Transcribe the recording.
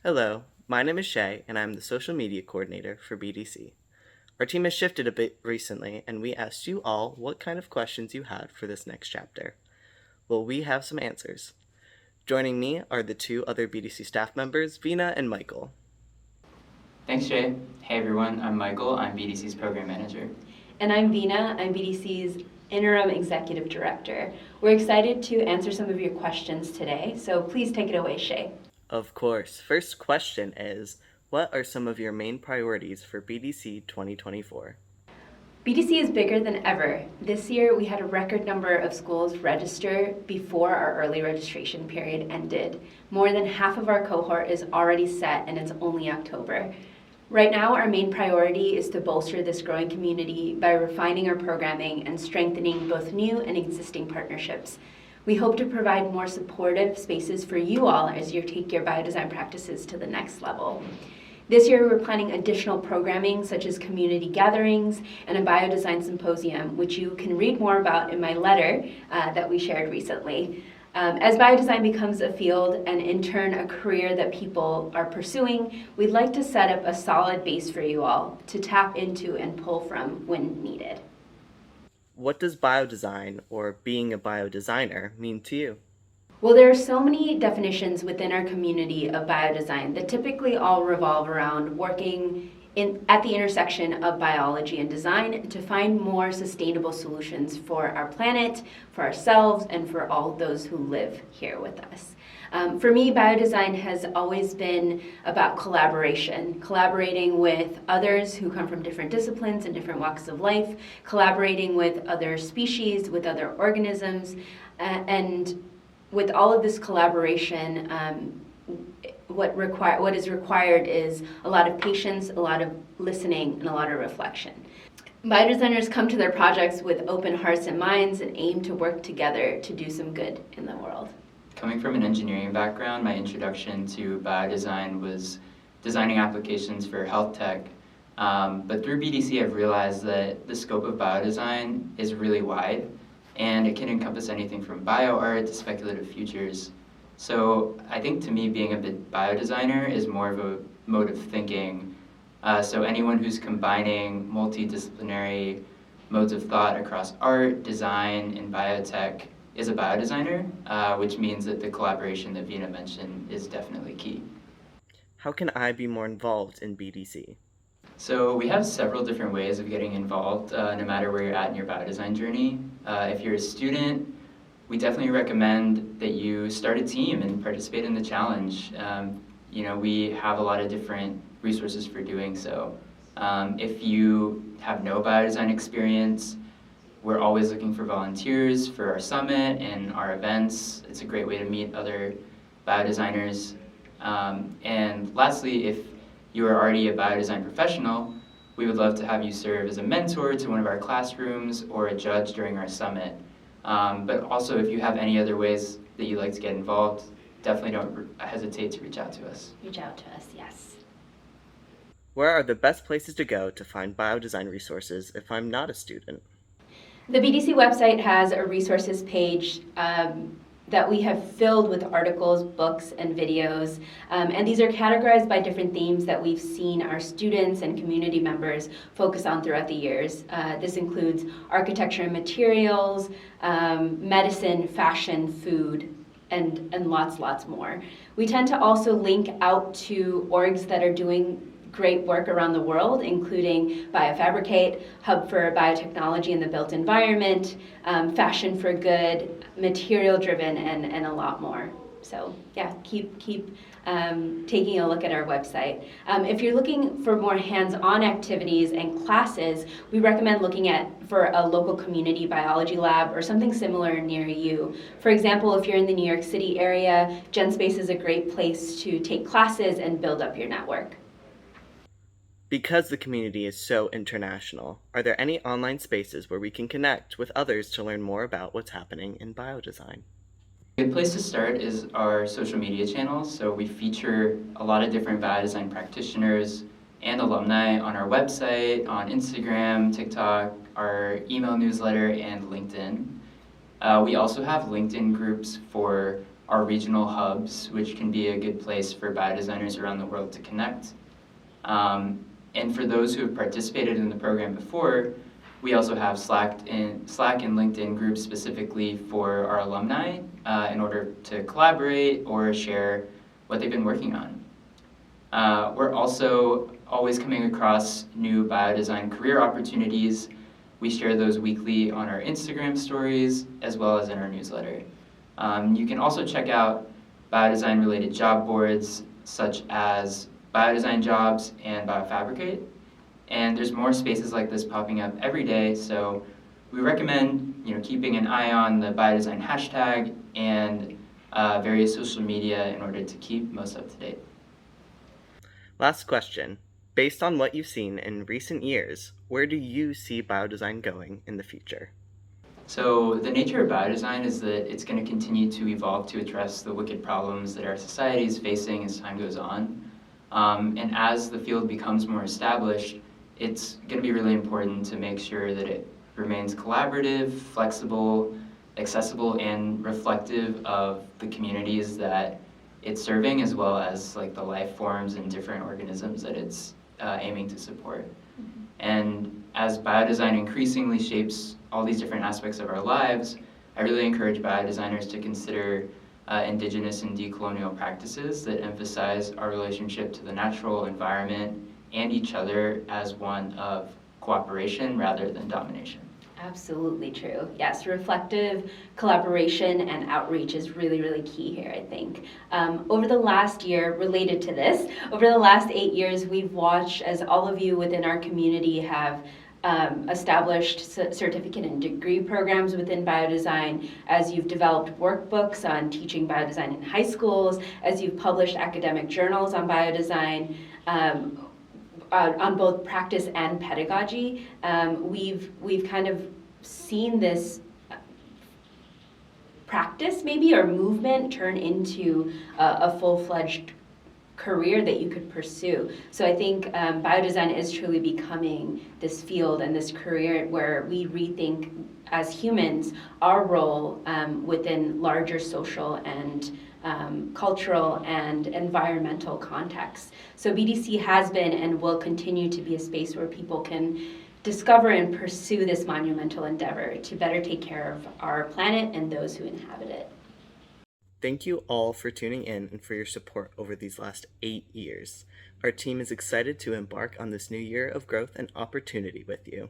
Hello, my name is Shay, and I'm the social media coordinator for BDC. Our team has shifted a bit recently, and we asked you all what kind of questions you had for this next chapter. Well, we have some answers. Joining me are the two other BDC staff members, Vina and Michael. Thanks, Jay. Hey everyone, I'm Michael. I'm BDC's program manager. And I'm Vina. I'm BDC's interim executive director. We're excited to answer some of your questions today, so please take it away, Shay. Of course. First question is, what are some of your main priorities for BDC 2024? BDC is bigger than ever. This year, we had a record number of schools register before our early registration period ended. More than half of our cohort is already set, and it's only October. Right now, our main priority is to bolster this growing community by refining our programming and strengthening both new and existing partnerships. We hope to provide more supportive spaces for you all as you take your biodesign practices to the next level. This year, we're planning additional programming such as community gatherings and a biodesign symposium, which you can read more about in my letter that we shared recently. As biodesign becomes a field and in turn a career that people are pursuing, we'd like to set up a solid base for you all to tap into and pull from when needed. What does biodesign, or being a biodesigner, mean to you? Well, there are so many definitions within our community of biodesign that typically all revolve around working at the intersection of biology and design to find more sustainable solutions for our planet, for ourselves, and for all those who live here with us. For me, biodesign has always been about collaborating with others who come from different disciplines and different walks of life, collaborating with other species, with other organisms, and with all of this collaboration, what is required is a lot of patience, a lot of listening, and a lot of reflection. Biodesigners come to their projects with open hearts and minds and aim to work together to do some good in the world. Coming from an engineering background, my introduction to biodesign was designing applications for health tech. But through BDC, I've realized that the scope of biodesign is really wide, and it can encompass anything from bioart to speculative futures. So I think to me, being a biodesigner is more of a mode of thinking. So anyone who's combining multidisciplinary modes of thought across art, design, and biotech is a biodesigner, which means that the collaboration that Vina mentioned is definitely key. How can I be more involved in BDC? So we have several different ways of getting involved, no matter where you're at in your biodesign journey. If you're a student, we definitely recommend that you start a team and participate in the challenge. We have a lot of different resources for doing so. If you have no biodesign experience, we're always looking for volunteers for our summit and our events. It's a great way to meet other biodesigners. And lastly, if you are already a biodesign professional, we would love to have you serve as a mentor to one of our classrooms or a judge during our summit. But also, if you have any other ways that you'd like to get involved, definitely don't hesitate to reach out to us. Reach out to us, yes. Where are the best places to go to find biodesign resources if I'm not a student? The BDC website has a resources page that we have filled with articles, books, and videos. And these are categorized by different themes that we've seen our students and community members focus on throughout the years. This includes architecture and materials, medicine, fashion, food, and lots more. We tend to also link out to orgs that are doing great work around the world, including Biofabricate, Hub for Biotechnology in the Built Environment, Fashion for Good, Material Driven, and a lot more. So yeah, keep taking a look at our website. If you're looking for more hands-on activities and classes, we recommend looking for a local community biology lab or something similar near you. For example, if you're in the New York City area, GenSpace is a great place to take classes and build up your network. Because the community is so international, are there any online spaces where we can connect with others to learn more about what's happening in biodesign? A good place to start is our social media channels. So we feature a lot of different biodesign practitioners and alumni on our website, on Instagram, TikTok, our email newsletter, and LinkedIn. We also have LinkedIn groups for our regional hubs, which can be a good place for biodesigners around the world to connect. And for those who have participated in the program before, we also have Slack and LinkedIn groups specifically for our alumni in order to collaborate or share what they've been working on. We're also always coming across new biodesign career opportunities. We share those weekly on our Instagram stories as well as in our newsletter. You can also check out biodesign related job boards such as Biodesign Jobs and Biofabricate. And there's more spaces like this popping up every day, so we recommend keeping an eye on the biodesign hashtag and various social media in order to keep most up to date. Last question. Based on what you've seen in recent years, where do you see biodesign going in the future? So the nature of biodesign is that it's going to continue to evolve to address the wicked problems that our society is facing as time goes on. And as the field becomes more established, it's going to be really important to make sure that it remains collaborative, flexible, accessible, and reflective of the communities that it's serving, as well as like the life forms and different organisms that it's aiming to support. Mm-hmm. And as biodesign increasingly shapes all these different aspects of our lives, I really encourage biodesigners to consider indigenous and decolonial practices that emphasize our relationship to the natural environment and each other as one of cooperation rather than domination. Absolutely true. Yes, reflective collaboration and outreach is really, really key here, I think. Over the last year, related to this, over the last 8 years, we've watched as all of you within our community have established certificate and degree programs within biodesign, as you've developed workbooks on teaching biodesign in high schools, as you've published academic journals on biodesign, on both practice and pedagogy. We've kind of seen this practice maybe or movement turn into a full-fledged career that you could pursue. So I think biodesign is truly becoming this field and this career where we rethink as humans our role within larger social and cultural and environmental contexts. So BDC has been and will continue to be a space where people can discover and pursue this monumental endeavor to better take care of our planet and those who inhabit it. Thank you all for tuning in and for your support over these last 8 years. Our team is excited to embark on this new year of growth and opportunity with you.